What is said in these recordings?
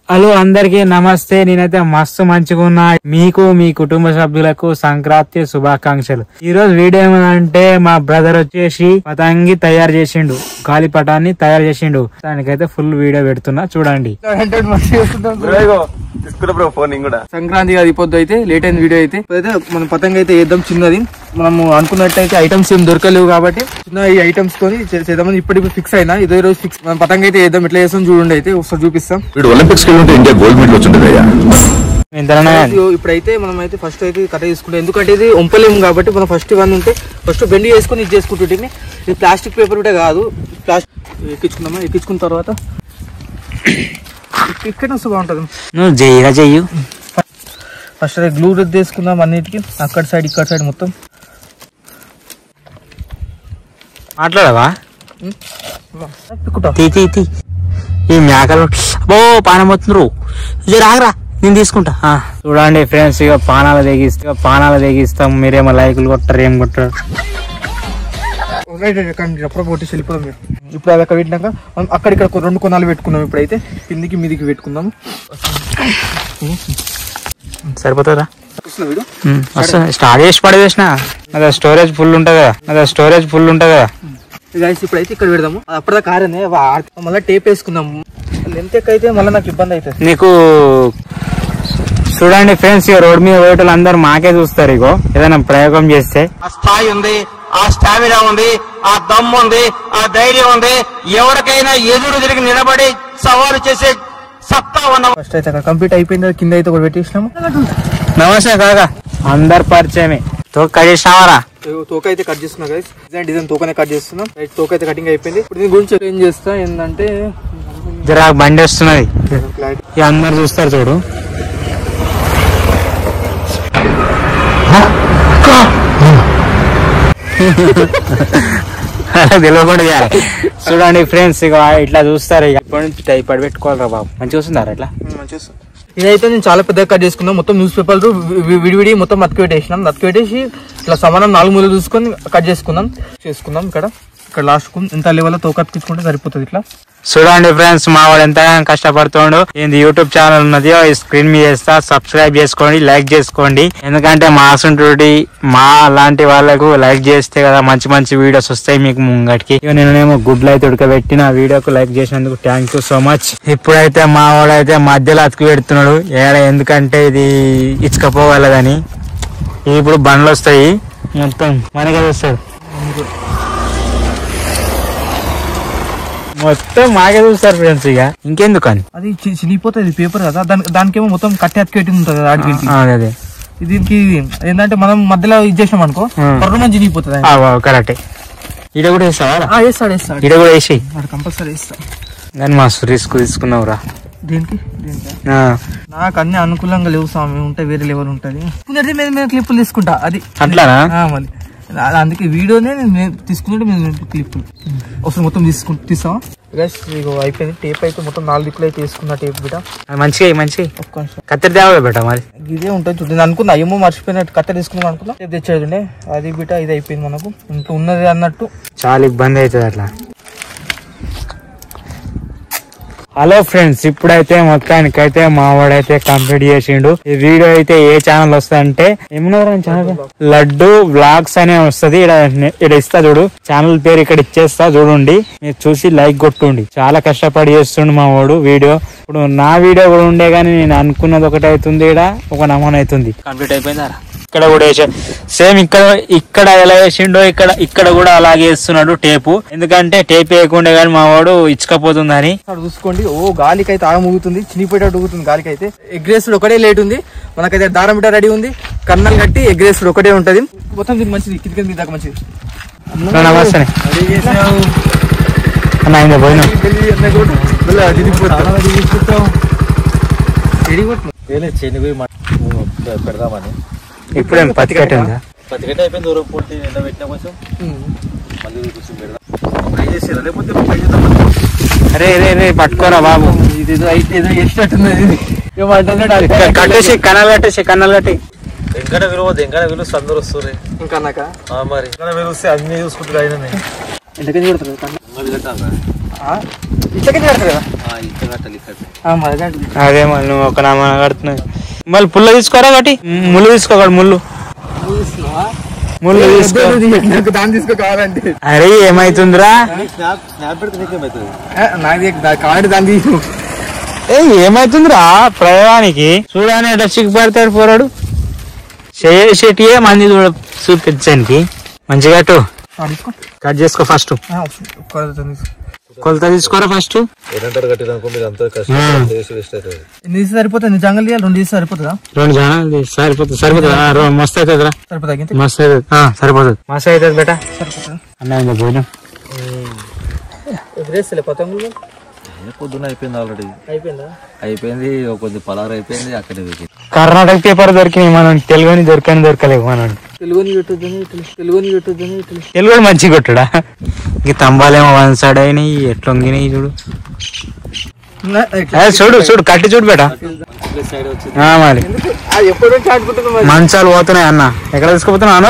Hello అందరికి నమస్తే. నేనైతే మస్తు మంచిగా ఉన్నా. మీకు మీ కుటుంబ సభ్యులకు సంక్రాంతి శుభాకాంక్షలు. ఈ రోజు వీడియో ఏమంటే మా బ్రదర్ వచ్చేసి పతంగి తయారు చేసిండు, గాలిపటాన్ని తయారు చేసిండు. దానికైతే ఫుల్ వీడియో పెడుతున్నా చూడండి. సంక్రాంతి కాదు పొద్దు అయితే లేట్ అయిన వీడియో అయితే మనం పతంగి అయితే వేద్దాం. చిన్నది మనం అనుకున్నట్టయితే ఐటమ్స్ ఏం దొరకలేవు కాబట్టి చిన్న ఈ ఐటమ్స్ తోని చేద్దామని ఇప్పటికి ఫిక్స్ అయినా. ఇదే రోజు ఫిక్స్ మనం పతంగి అయితే వేద్దాం. ఎట్లా చేస్తాం చూడండి, అయితే ఒకసారి చూపిస్తాం. ఇప్పుడైతే మనం అయితే ఫస్ట్ అయితే కథ తీసుకుంటాం, ఎందుకంటే ఇది ఒంపలేము కాబట్టి మనం ఫస్ట్ ఇవన్నీ ఉంటే ఫస్ట్ బెండి వేసుకొని ఇది చేసుకుంటుంటే ఇది ప్లాస్టిక్ పేపర్ ఉంటే కాదు. ప్లాస్టిక్ ఎక్కించుకుందామా, ఎక్కించుకున్న తర్వాత ఇక్కడ వస్తే బాగుంటుంది. నువ్వు చెయ్యు ఫస్ట్ అయితే గ్లూ రద్దు చేసుకుందాం అన్నిటికీ, అక్కడ సైడ్ ఇక్కడ సైడ్ మొత్తం. మాట్లాడవా ఈ మేకలు ఓ పానం వస్తున్నారు, రాగరా నేను తీసుకుంటా. చూడండి ఫ్రెండ్స్, ఇక పానాలు తెగిస్తాం. మీరేమో లైకులు కొట్టారు, ఏం కొట్టారు. అప్పుడు కొట్టి వెళ్ళిపోదాం. ఇప్పుడు అది అక్కడ పెట్టినాక మనం అక్కడిక్కడ 2 కొనాలు పెట్టుకున్నాం. ఇప్పుడైతే కిందికి మీదికి పెట్టుకుందాం. సరిపోతుందా? స్టార్ట్ చేసి పడేసిన అదే స్టోరేజ్ ఫుల్ ఉంటది కదా. ఇప్పుడైతే ఇక్కడ పెడదాము. అప్పటిదాకా కారనే మళ్ళీ టేప్ వేసుకుందాము. లెంత్ అయితే మళ్ళీ నాకు ఇబ్బంది అవుతుంది. నీకు చూడండి ఫ్రెండ్స్, ఇక రోడ్ మీద పోయేటోళ్ళు అందరు మాకే చూస్తారు. ఇగో ఏదైనా ప్రయోగం చేస్తే ఆ స్థాయి ఉంది, ఆ స్టామినా ఉంది, ఆ దమ్ము ఉంది, ఆ ధైర్యం ఉంది. ఎవరికైనా ఎదురు తిరిగి నిలబడి సవాలు చేసే సత్తా ఉన్న. ఫస్ట్ అయితే అక్కడ కంప్లీట్ అయిపోయింది. కింద అయితే కూడా పెట్టేసినాము. నమస్తే కాగా, అందరు పరిచయమే. కట్ చేసినావారా? తోక అయితే కట్ చేస్తున్నా గైస్. డిజైన్ తోకనే కట్ చేస్తున్నాం. తోక అయితే కటింగ్ అయిపోయింది. ఇప్పుడు దీని గురించి ఏం చేస్తా ఏంటంటే జరా బండి వస్తున్నది, అందరు చూస్తారు చూడు. తెలియకుండా చూడండి ఫ్రెండ్స్, ఇక ఇట్లా చూస్తారు. ఇక ఇప్పటి నుంచి టైపాడ్ పెట్టుకోవాలరా బాబు. మంచిగా వస్తుందారా ఇట్లా? ఇదైతే నేను చాలా పెద్దగా కట్ చేసుకున్నాం. మొత్తం న్యూస్ పేపర్ విడివిడి మొత్తం నతికి పెట్టేసి ఇట్లా సమానం 4 మూలలు చూసుకొని కట్ చేసుకుందాం. ఇక్కడ లాస్ట్ కు ఎంత లెవెల్ తోక అతికించుకుంటే సరిపోతుంది. ఇట్లా చూడండి ఫ్రెండ్స్, మా వాడు ఎంత కష్టపడుతుండు. ఏంది యూట్యూబ్ ఛానల్ ఉన్నది, స్క్రీన్ మీద చేస్తా. సబ్స్క్రైబ్ చేసుకోండి, లైక్ చేసుకోండి. ఎందుకంటే మా అసంటోటి మా లాంటి వాళ్ళకు లైక్ చేస్తే కదా మంచి మంచి వీడియోస్ వస్తాయి మీకు ముంగటికి. నేనేమో గుడ్లు అయితే ఉడకబెట్టి నా వీడియోకు లైక్ చేసినందుకు థ్యాంక్ యూ సో మచ్. ఇప్పుడైతే మా వాడైతే మధ్యలో అతికి పెడుతున్నాడు. ఎందుకంటే ఇది ఇచ్చుకపోగలదని. ఇప్పుడు బండ్లు వస్తాయి, మొత్తం మనకే వస్తాడు, మొత్తం మాకే చూస్తారు ఫ్రెండ్స్. ఇక ఇంకెందుకు అని అది చినిగిపోతుంది పేపర్ కదా, దానికేమో మొత్తం కట్టి అతికి ఉంటుంది కదా ఆడికి. అదే దీనికి ఏంటంటే మనం మధ్యలో ఇది చేసాం అనుకో పర్రు చినిగిపోతుంది. కరెక్టే. ఇడ కూడా వేస్తావా? వేస్తాడు. ఇడ కూడా వేసి కంపల్సరీ వేస్తా. కానీ మస్తు రిస్క్ తీసుకున్నావురా. దీనికి నాకు అన్ని అనుకూలంగా లేవు స్వామి. ఉంటే వేరే లెవెల్ ఉంటుంది. మేము క్లిప్పులు తీసుకుంటా అది అట్లానా? మళ్ళీ అందుకే వీడియోనే నేను తీసుకుంటే మేము క్లిప్పులు ఒకసారి మొత్తం తీస్తాం. అయిపోయింది. టేప్ అయితే మొత్తం 4 దిక్కులు అయితే తీసుకున్నా. టేప్ బిట మంచిగా కత్తెర తేవాలి బెట. మరి ఇదే ఉంటుంది చూడండి. అనుకున్నా ఏమో మర్చిపోయినట్టు కత్తెర తీసుకున్నాం అనుకున్నా. టేప్ తెచ్చేది అది బిట. ఇది అయిపోయింది మనకు. ఇంకా ఉన్నది అన్నట్టు చాలా ఇబ్బంది అవుతుంది అట్లా. హలో ఫ్రెండ్స్, ఇప్పుడైతే మొత్తానికైతే మా వాడైతే కంప్లీట్ చేసిండు. ఈ వీడియో అయితే ఏ ఛానల్ వస్తుందంటే ఛానల్ లడ్డు వ్లాగ్స్ అనే వస్తుంది. ఇక్కడ ఇస్తా చూడు, ఛానల్ పేరు ఇక్కడ ఇచ్చేస్తా చూడండి. మీరు చూసి లైక్ కొట్టుండి. చాలా కష్టపడి చేస్తుండు మా వాడు వీడియో. ఇప్పుడు నా వీడియో కూడా ఉండే గానీ నేను అనుకున్నది ఒకటి అవుతుంది, ఇక్కడ ఒక నమూనా అవుతుంది. కంప్లీట్ అయిపోయిందా? ఇక్కడ కూడా సేమ్ ఇక్కడ ఎలా వేసిండో ఇక్కడ కూడా అలాగే వేస్తున్నాడు టేపు. ఎందుకంటే టేప్ వేయకుండా కానీ మా వాడు ఇచ్చకపోతుందని. చూసుకోండి. గాలికి అయితే ఆగముగుతుంది, చినిపోయేటట్టు ఊగుతుంది గాలికి అయితే. ఎగ్రేసుడు ఒకటే లేట్ ఉంది మనకైతే. దారం బిడ్డ రెడీ ఉంది, కన్నలు కట్టి ఎగ్రేసుడు ఒకటే ఉంటది. మొత్తం దీనికి మంచిది, కింది దాకా మంచిది. నమస్తే పెడదామని. ఇప్పుడేం పత్తి కట్టిందా? పత్తి కట్టి అయిపోయింది. దూరం పోటీ ఎండ పెట్టినా కొంచెం మళ్ళీ కూర్చొని పెడదాం. లేకపోతే రే పట్టుకోరా బాబు. ఇదేదో చేసినట్టున్నది. కన్నాలు కట్టి ఇంకా విలువ అందరు వస్తుంది. ఇంకా మరి ఇంకా విలుస్తే అన్ని చూసుకుంటారు. ఆయన ఇట్లకే కడతారు కదా అదే మళ్ళీ నువ్వు ఒక నామ కడుతున్నావు మళ్ళీ పుల్ల తీసుకోరా ఒకటి ముళ్ళు తీసుకో ముళ్ళు ముళ్ళు తీసుకో దాన్ని తీసుకో కావాలంటే అరే ఏమైతుందిరా కావాలంటే దాన్ని తీసు ఏమైతుందిరా ప్రయోగానికి చూడని ఎట్లా చిక్కుపడతాడు పోరాడు చేసేటి మంది చూపించడానికి మంచిగా కట్ చేసుకో ఫస్ట్ కొలత తీసుకోరా ఫస్ట్ సరిపోతుంది జంగల్ రెండు తీసి సరిపోతుందా 2 జనాలు సరిపోతుంది మస్తు అవుతుంది సరిపోతుంది మస్తు అవుతుంది సరిపోతుంది మస్తు అవుతుంది బేటా సరిపోతుంది అన్న భోజనం ఎదురేస్తలే పతంగులు పొద్దున అయిపోయింది ఆల్రెడీ అయిపోయిందా అయిపోయింది కొంచెం పలారు అయిపోయింది అక్కడే కర్ణాటక పేపర్ దొరికినాయి మనం తెలుగుని దొరకలేవు మనం తెలుగు మంచిగా కొట్టుడా ఇంక తంబాలేమో 1 సైడ్ అయినాయి ఎట్లొంగినాయి చూడు చూడు కట్టి చూడు బేటా మరి మంచాలు పోతున్నాయి అన్న ఎక్కడ తీసుకుపోతున్నా అన్న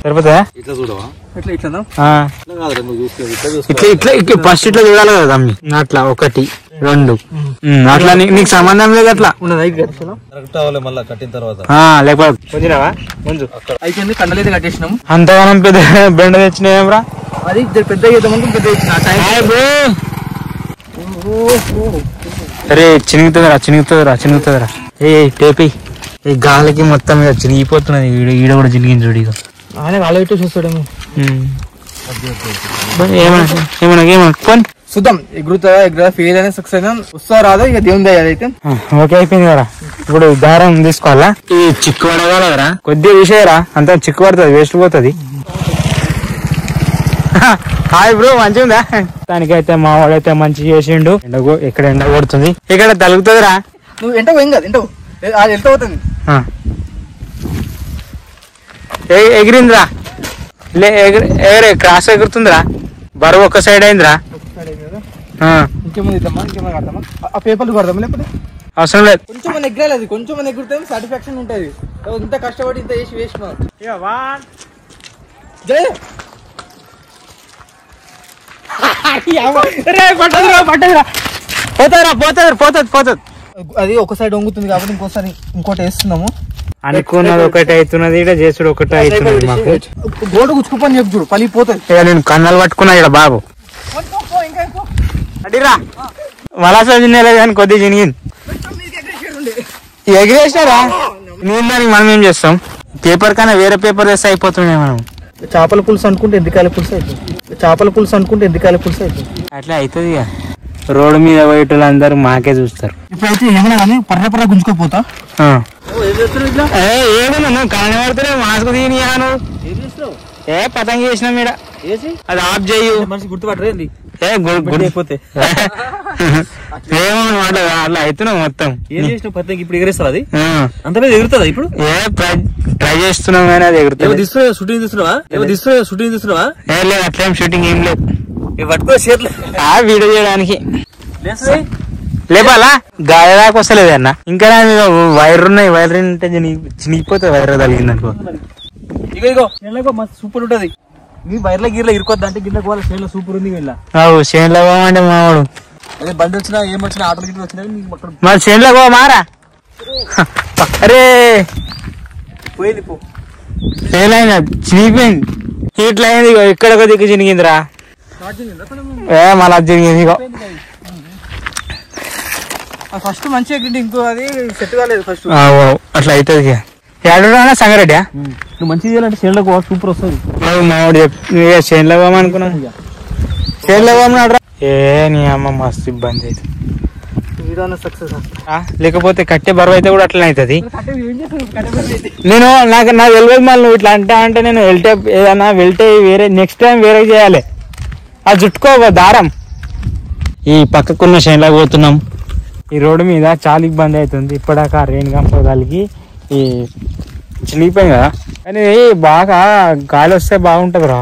సరిపోతాయా ఇట్లా చూడవా ఇట్లా ఇట్లా ఫస్ట్ ఇట్లా చూడాలి కదా తమ్మి అట్లా 1 2 అట్లా నీకు సంబంధం లేదు అట్లా కరెక్ట్ అవ్వాలి మళ్ళీ కట్టిన తర్వాత లేకపోతే అయిపోయింది కండలైతే కట్టేసినాం అంతగానం పెద్ద బెండ తెచ్చినాయేమ్రా అది పెద్ద అరే చినుగుతుందిరా ఏ టేపీ ఈ గాలికి మొత్తం చినిగిపోతున్నది ఈడ కూడా చినిగింది చూడు ఇక ఆయన వాళ్ళ ఇటు చూస్తాడేమో ఏమన్నా చూద్దాం ఎగురుతుందా ఫెయిల్ అయినా సక్సెస్ అయినా వస్తా రాదా ఇక దేవుంది అదైతే ఓకే అయిపోయింది కదా ఇప్పుడు దారం తీసుకోవాలా ఈ చిక్కు పడగలరా కొద్దిగా విషయరా అంత చిక్కు పడుతుంది వేస్ట్ పోతుంది హాయ్ బ్రో మంచిగా ఉందా దానికైతే మా వాడైతే మంచి చేసిండు ఇక్కడ ఎండ కొడుతుంది ఇక్కడ తలుగుతుందిరా నువ్వు ఎంట పోయింది కదా ఎంట అది ఎంత అవుతుంది ఎగిరిందిరా ఎగరే క్రాస్ ఎగురుతుందిరా బరువు ఒక్క సైడ్ అయిందిరా ఇంకేమైనా ఇద్దామా ఇంకేమైనా కడతామా ఆ పేపర్లు కడదామా లేకపోతే అవసరం లేదు కొంచెం మన ఎగరాలి కొంచెం మన ఎగురితే సాటిస్ఫాక్షన్ ఉంటుంది ఇంత కష్టపడి ఇంత చేసి వేస్ట్ జయ పోతుంది అది ఒక సైడ్ వంగుతుంది కాబట్టి ఇంకోసారి ఇంకోటి వేస్తున్నాము అనుకున్నది ఒకటి అవుతున్నది ఇక్కడ చేసుడు ఒకటి అవుతున్నది మాకు గోడ గుచ్చుకుపోని చెప్పు చూడు పలిపోతుంది ఇక నేను కన్నాలు పట్టుకున్నా ఇక్కడ బాబు అడిరా మళ్ళా చిన్నలేదు కానీ కొద్దిగా చినిగింది ఎగిరేసినారా నేను దానికి మనం ఏం చేస్తాం పేపర్ కన్నా వేరే పేపర్ వేస్తే అయిపోతుండే మనం చేపల పులుసు అనుకుంటే ఎండికాయల పులుసు అవుతుంది అట్లా అవుతుంది ఇక రోడ్డు మీద పోయేటోళ్ళు అందరూ మాకే చూస్తారు ఇప్పుడైతే ఏమైనా కానీ పర్ర గుంజుకోపోతా ఏమన్నా కనబడుతున్నా మాస్క్ తీయను పతంగి చేసినాం ఈడ అది ఆఫ్ చేయు మనిషి గుర్తుపట్టరేంది గుడిపోతే ఏమన్నమాట అట్లా అవుతున్నావు మొత్తం ఏం చేసిన పతంగి ఇప్పుడు ఎగరేస్తారు అది అంత మీద ఎగురుతుందా ఇప్పుడు ట్రై చేస్తున్నాం కానీ అది ఎగురుతుంది షూటింగ్ తీస్తున్నావా లేదు అట్లేం షూటింగ్ ఏం లేదు పట్టుకో చేతులు వీడియో చేయడానికి లేపాలా గాయ దాకా వస్తలేదు అన్న ఇంకా వైర్ ఉన్నాయి వైర్ ఉంటే చినిగిపోతుంది వైర్ తగిలింది అనుకో ఇగో మస్తు సూపర్ ఉంటది నీ వైర్ల గీర్ల ఇరుకోద్దా అంటే గిన్నె పోవాలి చేనులో సూపర్ ఉంది వీళ్ళ చేనులో పోమంటే మావాడు అదే బండి వచ్చినా ఏమొచ్చినా ఆటలు గిట్లు వచ్చినా మరి చేనులో పో మారా అరే పోయింది పో చేనులైనా చినిగిపోయింది ఇట్లా అయింది ఇక్కడ ఒక దిక్కు చినిగిందిరా మళ్ళా చినిగింది ఇగో ఫస్ట్ మంచిగా ఇంకో అది సెట్ కాలేదు ఫస్ట్ అట్లా అవుతుంది ఏడున్నా సంగారెడ్డి నువ్వు మంచిగా చేయాలంటే చేనులో సూపర్ వస్తుంది మావాడు చేనులో పోమనుకున్నా చేనులో పోమన్నాడు ఏ నీ అమ్మ మస్తు ఇబ్బంది అవుతుంది లేకపోతే కట్టే బరువు అయితే కూడా అట్లనే అవుతుంది నేను నాకు తెలియదు మళ్ళీ నువ్వు ఇట్లా అంటే నేను వెళ్తే వేరే నెక్స్ట్ టైం వేరే చేయాలి అది చుట్టుకో దారం ఈ పక్కకున్న చేనులోకి పోతున్నాం ఈ రోడ్డు మీద చాలా ఇబ్బంది అవుతుంది ఇప్పటిదాకా రెయిన్ కంపగలిగి ఈ చినిగిపోయింది కదా కానీ బాగా గాలి వస్తే బాగుంటది రా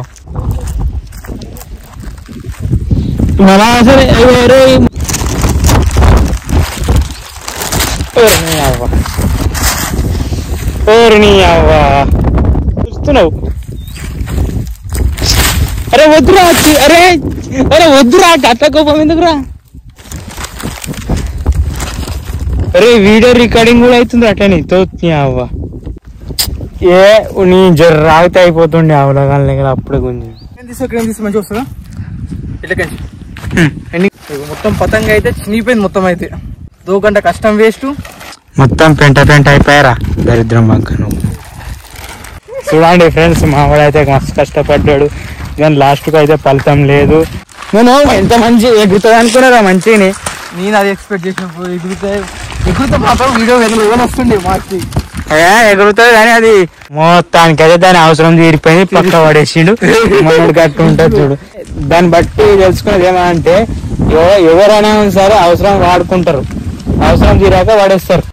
మళ్ళా సరే చూస్తున్నావు అరే వద్దురా అరే అరే వద్దురా అట్లా కోపం ఎందుకురా అరే వీడియో రికార్డింగ్ కూడా అవుతుంది అట్లనే తోచి అవ్వ ఏ నీ జర రాగితే అయిపోతుండే అవలగాలి అప్పుడే కొంచెం మంచిగా వస్తుందా ఇట్లకండి మొత్తం పతంగ అయితే చినిగిపోయింది మొత్తం అయితే 2 గంట కష్టం వేస్ట్ మొత్తం పెంట అయిపోయారా దరిద్రం బంక నువ్వు చూడండి ఫ్రెండ్స్ మావాడైతే మస్తు కష్టపడ్డాడు కానీ లాస్ట్ కు అయితే ఫలితం లేదు నేను ఎంత మంచి ఎగురుతుంది అనుకున్నారా మంచిని నేను అది ఎక్స్పెక్ట్ చేసినప్పుడు ఎగురుతా మాత్రం వీడియో వస్తుండే మార్చి ఎగురుతుంది కానీ అది మొత్తానికి అయితే దాని అవసరం తీరిపోయింది పక్క పడేసిండు మనోడు కట్టు ఉంటుంది చూడు దాన్ని బట్టి తెలుసుకునేది ఏమంటే ఎవరైనా సరే అవసరం వాడుకుంటారు అవసరం తీరాక వాడేస్తారు